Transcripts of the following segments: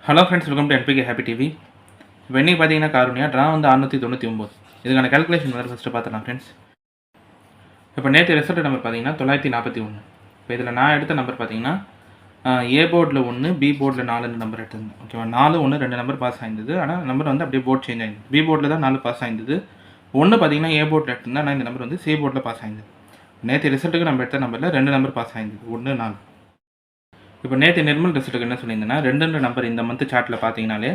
Hello friends, welcome to NPK happy TV. இப்போ இன்றைக்கி பார்த்தீங்கன்னா காரணியா ட்ரா வந்து 699. இதுக்கான கேல்குலேஷன் வந்து ஃபஸ்ட்டு பார்த்துக்கலாம் ஃப்ரெண்ட்ஸ். இப்போ நேற்று ரிசல்ட் நம்பர் பார்த்தீங்கன்னா 941. இப்போ இதில் நான் எடுத்த நம்பர் பார்த்தீங்கன்னா ஏ போர்டில் 1, பி போர்டில் 4 நம்பர் எடுத்திருந்தேன். ஓகேவா, 4 1 2 நம்பர் பாஸ் ஆயிருந்தது. ஆனால் நம்பர் வந்து அப்படியே போர்ட் சேஞ்ச் ஆயிருந்தது. பி போர்டில் தான் 4 பாஸ் ஆயிருந்தது. 1 பார்த்தீங்கன்னா ஏ போர்டில் எடுத்திருந்தேன். ஆனால் இந்த நம்பர் வந்து சி போர்டில் பாஸ் ஆயிருந்தது. நேற்று ரிசல்ட்டுக்கு நம்ம எடுத்த நம்பரில் 2 நம்பர் பாஸ் ஆயிருந்தது, 1 4. இப்போ நேற்று நிர்மல் ரிசல்ட்டுக்கு என்ன சொல்லியிருந்தேன்னா 2 நம்பர் இந்த மந்த் சார்ட்டில் பார்த்தீங்கனாலே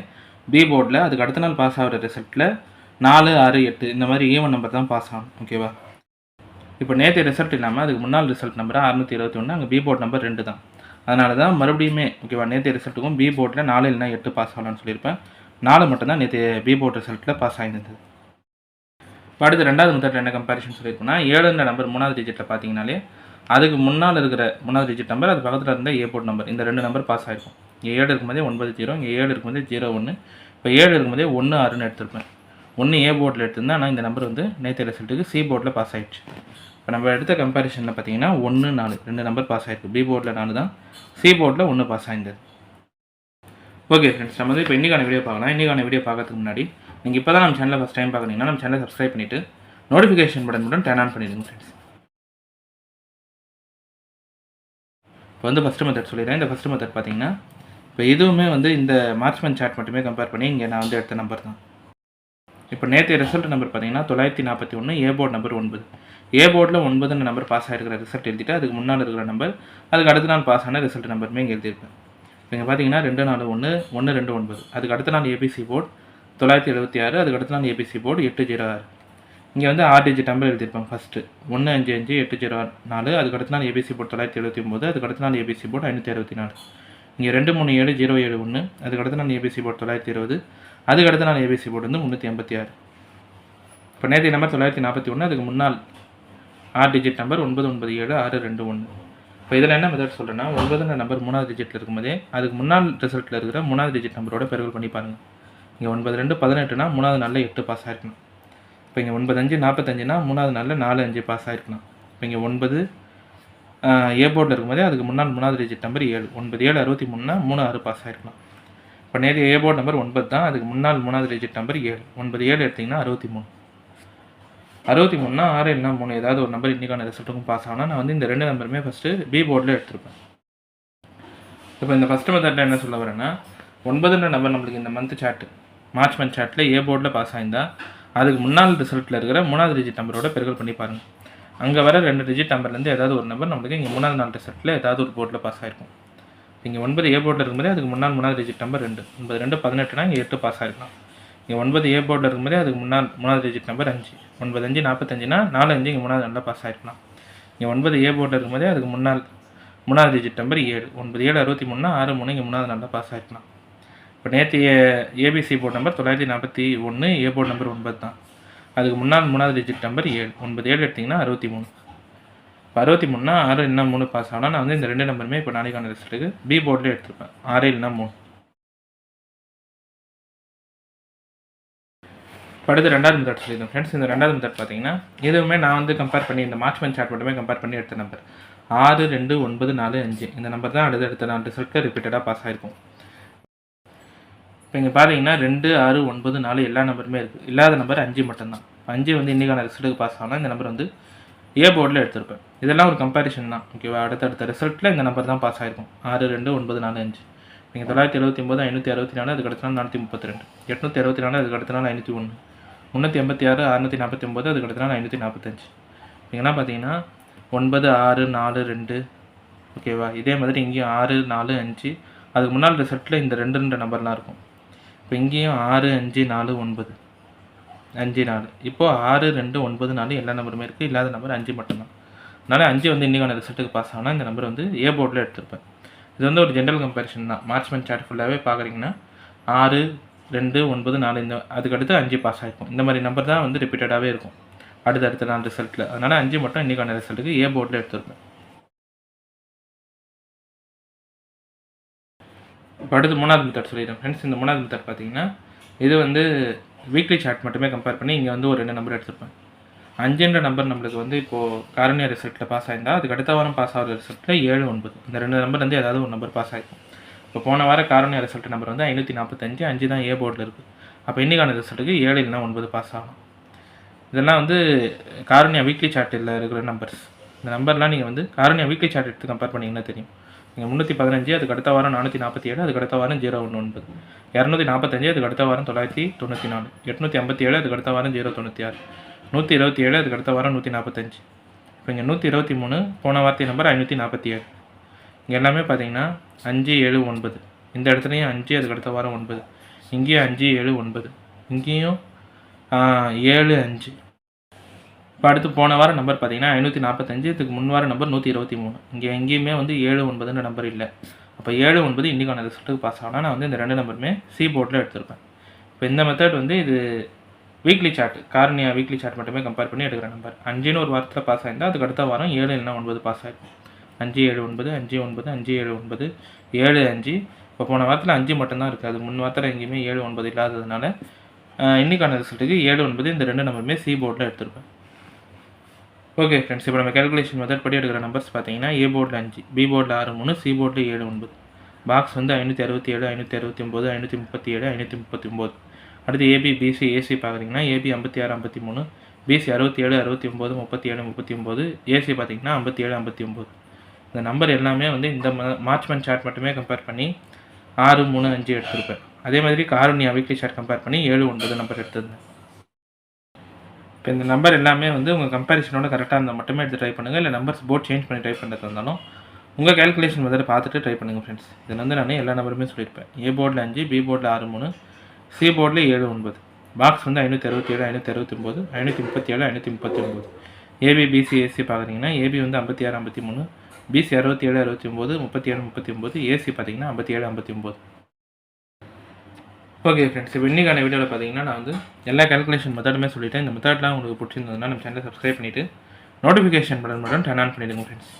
பி போர்டில் அதுக்கு அடுத்த நாள் பாஸ் ஆகிற ரிசல்ட்டில் 4 6 8 இந்த மாதிரி ஈவன் நம்பர் தான் பாஸ் ஆகும். ஓகேவா, இப்போ நேற்று ரிசல்ட் இல்லாமல் அதுக்கு முன்னாள் ரிசல்ட் நம்பர் 621, அங்கே பி போர்ட் நம்பர் 2 தான். அதனால தான் மறுபடியுமே ஓகேவா நேற்று ரிசல்ட்டுக்கும் பி போர்டில் 4 இல்லைனா 8 பாஸ் ஆகலாம்னு சொல்லியிருப்பேன். 4 மட்டும்தான் நேற்று பி போர்ட் ரிசல்ட்டில் பாஸ் ஆகிருந்தது. இப்போ அடுத்து ரெண்டாவது மெத்தட் என்ன கம்பேரிஷன் சொல்லியிருக்கோம்னா 7 நம்பர் 3வது டிஜிட்டில் பார்த்தீங்கனாலே அதுக்கு முன்னால் இருக்கிற 3வது டிஜிட் நம்பர் அது பக்கத்தில் இருந்த ஏ போர்ட் நம்பர் இந்த 2 நம்பர் பாஸ் ஆகிருக்கும். இங்கே 7 இருக்கும்போதே 9 0, இங்கே 7 இருக்கும்போதே 0 1. இப்போ 7 இருக்கும்போதே 1 6ன்னு எடுத்திருப்பேன். 1 ஏ போர்டில் எடுத்திருந்தேன். ஆனால் இந்த நம்பர் வந்து நேற்று ரிசல்ட்டுக்கு சி போர்டில் பாஸ் ஆகிடுச்சு. இப்போ நம்ம எடுத்த கம்பேரிஷனில் பார்த்தீங்கன்னா 1 4 2 நம்பர் பாஸ் ஆகிருக்கு. பி போர்டில் 4 தான், சி போர்டில் 1 பாஸ் ஆகிருந்தது. ஓகே ஃப்ரெண்ட்ஸ், நம்ம வந்து இப்போ இன்றைக்கான வீடியோ பார்க்கலாம். இன்றைக்கான வீடியோ பார்க்கறதுக்கு முன்னாடி நீங்கள் இப்போ தான் நம்ம சேனலை ஃபஸ்ட் டைம் பார்க்குறீங்கன்னா நம்ம சேனலை சப்ஸ்கிரைப் பண்ணிவிட்டு நோட்டிஃபிகேஷன் பட்டன் மட்டும் டர்ன் ஆன் பண்ணிடுங்க ஃப்ரெண்ட்ஸ். இப்போ வந்து ஃபஸ்ட்டு மெத்தட் சொல்லிடுறேன். இந்த ஃபஸ்ட்டு மெத்தட் பார்த்தீங்கன்னா இப்போ இதுவுமே வந்து இந்த மார்ச் மந்த் சார்ட் மட்டுமே கம்பேர் பண்ணி இங்கே நான் வந்து எடுத்த நம்பர் தான். இப்போ நேற்று ரிசல்ட் நம்பர் பார்த்தீங்கன்னா 941, ஏ போர்ட் நம்பர் 9. ஏ போர்டில் 9 நம்பர் பாஸ் ஆகிருக்கிற ரிசல்ட் எழுதிட்டு அதுக்கு முன்னால் இருக்கிற நம்பர் அதுக்கு அடுத்த நாள் பாஸ் ஆன ரிசல்ட் நம்பருமே இங்கே எழுதியிருப்பேன். இப்போ இங்கே பார்த்தீங்கன்னா 2 4 1 1 2 9. அதுக்கு அடுத்த நாள் ஏபிசி போர்டு 976, அதுக்கு அடுத்த நாள் ஏபிசி போர்டு 806. இங்கே வந்து 6 டிஜிட் நம்பர் எழுதியிருப்பேன். ஃபஸ்ட்டு 155 804, அதுக்கு அடுத்த நாள் ஏபிசி போர்டு 979, அதுக்கு அடுத்த நாள் ஏபிசி போர்டு 564. இங்கே 237 071, அதுக்கு அடுத்த நாள் ஏபிசி போர்டு 920, அதுக்கு அடுத்த நாள் ஏபிசி போர்டு வந்து 386. இப்போ நேற்று நம்பர் 941, அதுக்கு முன்னால் 6 டிஜிட் நம்பர் 997 621. இப்போ இதில் என்ன மெத்தட் சொல்கிறேன்னா 9 நம்பர் 3வது டிஜிட்டில் இருக்கும்போதே அதுக்கு முன்னாள் ரிசல்ட்டில் இருக்கிற 3வது டிஜிட் நம்பரோட பெருக்கல் பண்ணி பாருங்கள். இங்கே 9 2 18னா 3வது நாளில் 8 பாஸ் ஆகிருக்கணும். இப்போ இங்கே 9 5 45னா 3வது நாளில் 4 5 பாஸ் ஆகிருக்கலாம். இப்போ இங்கே 9 ஏ போர்டில் இருக்கும்போதே அதுக்கு முன்னால் 3வது டிஜிட் நம்பர் 7, 9 7 63னா 3 6 பாஸ் ஆகிருக்கலாம். இப்போ நேற்று ஏ போர்ட் நம்பர் 9 தான், அதுக்கு முன்னால் 3வது டிஜிட் நம்பர் 7, 9 7 எடுத்திங்கன்னா 63. 63னா 6 இல்லைனா 3 ஏதாவது ஒரு நம்பர் இன்றைக்கான ரிசல்ட்டுக்கும் பாஸ் ஆனால் நான் வந்து இந்த 2 நம்பருமே ஃபஸ்ட்டு பி போர்டில் எடுத்திருப்பேன். இப்போ இந்த ஃபஸ்ட்டு மெத்தடில் என்ன சொல்ல வரேன்னா 9 நம்பர் நம்மளுக்கு இந்த மந்த் சார்ட்டு மார்ச் மந்த் சார்ட்டில் ஏ போர்டில் பாஸ் ஆகிருந்தால் அதுக்கு முன்னால் ரிசல்ட்டில் இருக்கிற 3வது டிஜிட் நம்பரோட பெருக்கல் பண்ணி பாருங்கள். அங்கே வர 2 டிஜிட் நம்பர்லேருந்து ஏதாவது ஒரு நம்பர் நம்மளுக்கு இங்கே 3வது நாள் ரிசல்ட்டில் ஏதாவது ஒரு போர்டில் பாஸ் ஆகிருக்கும். இங்கே 9 ஏ போர்டில் இருக்கும்போதே அதுக்கு முன்னால் 3வது டிஜிட் நம்பர் 2, 9 2 18னா இங்கே 8 பாஸ் ஆகிருக்கலாம். இங்கே 9 ஏ போர்டில் இருக்கும்போதே அதுக்கு முன்னால் 3வது டிஜிட் நம்பர் 5, 9 5 45னா 4 5 இங்கே 3வது நாளில் பாஸ் ஆகிருக்கலாம். இங்கே 9 ஏ போர்டில் இருக்கும்போதே அதுக்கு முன்னால் 3வது டிஜிட் நம்பர் 7, 9 7 63னா 6 3 இங்கே 3வது நாளில் பாஸ் ஆகிருக்கலாம். இப்போ நேற்று ஏபிசி போர்ட் நம்பர் 941, ஏ போர்ட் நம்பர் 9 தான், அதுக்கு முன்னால் 3வது டிஜிட் நம்பர் 7, 9 7 எடுத்திங்கன்னா 63. இப்போ 63னா 6 இல்லைனா 3 பாஸ் ஆனால் நான் வந்து இந்த 2 நம்பருமே இப்போ நாளைக்கான ரிசல்ட்டுக்கு பி போர்டில் எடுத்திருப்பேன், 6 இல்லைனா 3. இப்போ அடுத்து 2வது மெத்தட் சொல்லியிருந்தேன் ஃப்ரெண்ட்ஸ். இந்த 2வது மெத்தட் பார்த்தீங்கன்னா இதுவுமே நான் வந்து கம்பேர் பண்ணி இந்த மார்ச் மந்த் சார்ட் மட்டுமே கம்பேர் பண்ணி எடுத்த நம்பர் 6 2 9 4 5 இந்த நம்பர் தான் அடுத்த நாள் ரிசல்ட்டில் ரிப்பீட்டடாக பாஸ் ஆகிருக்கும். இப்போ இங்கே பார்த்தீங்கன்னா 2 6 9 4 எல்லா நம்பருமே இருக்குது, இல்லாத நம்பர் 5 மட்டும்தான். 5 வந்து இன்றைக்கான ரிசல்ட்டுக்கு பாஸ் ஆனால் இந்த நம்பர் வந்து ஏ போர்டில் எடுத்திருப்பேன். இதெல்லாம் ஒரு கம்பேரிஷன் தான். ஓகேவா, அடுத்த ரிசல்ட்டில் இந்த நம்பர் தான் பாஸ் ஆகிருக்கும், 6 2 9 4 5. நீங்கள் 979 564, அதுக்கு அடுத்த நாள் 432, 864 அதுக்கு அடுத்த நாள் 501, 386 649 அதுக்கு அடுத்த நாள் 545. இங்கெல்லாம் பார்த்தீங்கன்னா 9 6 4 2. ஓகேவா, இதே மாதிரி இங்கேயும் 6 4 5, அதுக்கு முன்னால் ரிசல்ட்டில் இந்த 2 நம்பர்லாம் இருக்கும். இப்போ இங்கேயும் 6 5 4 9 5 4. இப்போது 6 2 9 4 எல்லா நம்பருமே இருக்குது, இல்லாத நம்பர் 5 மட்டும்தான். அதனால் 5 வந்து இன்றைக்கான ரிசல்ட்டுக்கு பாஸ் ஆனால் இந்த நம்பர் வந்து ஏ போர்டில் எடுத்திருப்பேன். இது வந்து ஒரு ஜென்ரல் கம்பேரிஷன் தான். மார்ச் மந்த் சார்ட் ஃபுல்லாகவே பார்க்குறீங்கன்னா 6 2 9 4 இந்த அதுக்கடுத்து 5 பாஸ் ஆகிருக்கும். இந்த மாதிரி நம்பர் தான் வந்து ரிப்பீட்டடாகவே இருக்கும் அடுத்த நாள் ரிசல்ட்டில். அதனால் 5 மட்டும் இன்றைக்கான ரிசல்ட்டுக்கு ஏ போர்டில் எடுத்திருப்பேன். இப்போ அடுத்து 3வது மெத்தட் சொல்லிடுறேன் ஃப்ரெண்ட்ஸ். இந்த 3வது மெத்தட் பார்த்தீங்கன்னா இது வந்து வீக்லி சார்ட் மட்டுமே கம்பேர் பண்ணி இங்கே வந்து ஒரு 2 நம்பர் எடுத்திருப்பேன். 5 நம்பர் நம்மளுக்கு வந்து இப்போது காரணியா ரிசல்ட்டில் பாஸ் ஆகிருந்தால் அதுக்கு அடுத்த வாரம் பாஸ் ஆகிற ரிசல்ட்டில் 7 9 இந்த 2 நம்பர் வந்து ஏதாவது ஒரு நம்பர் பாஸ் ஆகிருக்கும். இப்போ போன வார காரணியா ரிசல்ட் நம்பர் வந்து 545, 5 தான் ஏ போர்டில் இருக்குது. அப்போ இன்றைக்கான ரிசல்ட்டுக்கு 7 இல்லைனா 9 பாஸ் ஆகணும். இதெல்லாம் வந்து காரணியா வீக்லி சார்ட்டில் இருக்கிற நம்பர்ஸ். இந்த நம்பர்லாம் நீங்கள் வந்து காரணியா வீக்லி சார்ட் எடுத்து கம்பேர் பண்ணிங்கன்னா தெரியும். நீங்கள் 315, அதுக்கு அடுத்த வாரம் 447, அதுக்கு அடுத்த வாரம் 019, 245, அதுக்கு அடுத்த வாரம் 994, 857, அதுக்கு அடுத்த வாரம் 096, 127, அதுக்கு அடுத்த வாரம் 145. இப்போ இங்கே 123 போன வார்த்தை நம்பர் 547. இங்கே எல்லாமே பார்த்தீங்கன்னா 5, 7, 9. இந்த இடத்துலையும் 5, அதுக்கு அடுத்த வாரம் 9. இங்கேயும் 5, 7, 9. இங்கேயும் 7, 5. இப்போ அடுத்து போன வாரம் நம்பர் பார்த்தீங்கன்னா 545, இதுக்கு முன் வார நம்பர் 123. இங்கே எங்கேயுமே வந்து 7, 9ன்ற நம்பர் இல்லை. அப்போ 7, 9 இன்றைக்கான ரிசல்ட்டுக்கு பாஸ் ஆனால் நான் வந்து இந்த 2 நம்பருமே சி போர்டில் எடுத்திருப்பேன். இப்போ இந்த மெத்தட் வந்து இது வீக்லி சார்ட், காரணியா வீக்லி சார்ட் மட்டுமே கம்பேர் பண்ணி எடுக்கிற நம்பர். 5ன்னு ஒரு வாரத்தில் பாஸ் ஆகிருந்தால் அதுக்கு அடுத்த வாரம் 7 இல்லைனா 9 பாஸ் ஆகிருக்கும். 5, 7, 9, 5, 9, 5, 7, 9, 7, 5. இப்போ போன வாரத்தில் 5 மட்டும்தான் இருக்குது. அது முன் வாரத்தில் எங்கேயுமே 7, 9 இல்லாததுனால இன்றைக்கான ரிசல்ட்டுக்கு 7, 9 இந்த 2 நம்பருமே சி போர்டில் எடுத்திருப்பேன். ஓகே ஃப்ரெண்ட்ஸ், இப்போ நம்ம கேல்குலேஷன் மெத்தட் படி எடுக்கிற நம்பர்ஸ் பார்த்தீங்கன்னா ஏ போர்டில் 5, பி போர்டில் 6, 3, சி போர்டில் 7, 9. பாக்ஸ் வந்து 567, 569, 537, 539. அடுத்து ஏபி, பிசி, ஏசி பார்க்குறீங்கன்னா ஏபி 56, 53, பிசி 67, 69, 37, 39, ஏசி பார்த்தீங்கன்னா 57, 59. இந்த நம்பர் எல்லாமே வந்து இந்த மார்ச்மேன் சார்ட் மட்டுமே கம்பேர் பண்ணி 6, 3, 5 எடுத்திருப்பேன். அதே மாதிரி காரணியா வீக்லி சார்ட் கம்பேர் பண்ணி 7, 9 நம்பர் எடுத்திருந்தேன். இப்போ இந்த நம்பர் எல்லாமே வந்து உங்கள் கம்பேரிசனோட கரெக்டாக இருந்தால் மட்டுமே எடுத்து ட்ரை பண்ணுங்கள். இல்லை நம்பர்ஸ் போர்ட் சேஞ்ச் பண்ணி ட்ரை பண்ணுறது இருந்தாலும் உங்கள் கேல்குலேஷன் மெத்தட் பார்த்துட்டு ட்ரை பண்ணுங்கள் ஃப்ரெண்ட்ஸ். இதில் வந்து நான் எல்லா நம்பருமே சொல்லியிருப்பேன். ஏ போர்டில் 5, பி போர்டில் 6, 3, சி போர்டில் 7, 9. பாக்ஸ் வந்து 567, 569, 537, 539. ஏபி, பிசி, ஏசி பார்க்குறீங்கன்னா ஏபி வந்து 56, 53, பிசி 67, 69, 37, 39, ஏசி பார்த்தீங்கன்னா 57, 59. ஓகே ஃப்ரெண்ட்ஸ், இப்போ இன்றைக்கான வீடியோவில் பார்த்தீங்கன்னா நான் வந்து எல்லா கேல்குலேஷன் மெத்தடுமே சொல்லிட்டேன். இந்த மெத்தட்லாம் உங்களுக்கு பிடிச்சிருந்ததுன்னா நம்ம சேனலை சப்ஸ்கிரைப் பண்ணிவிட்டு நோட்டிஃபிகேஷன் பட்டன் மட்டும் டர்ன் ஆன் பண்ணிவிடுங்க ஃப்ரெண்ட்ஸ்.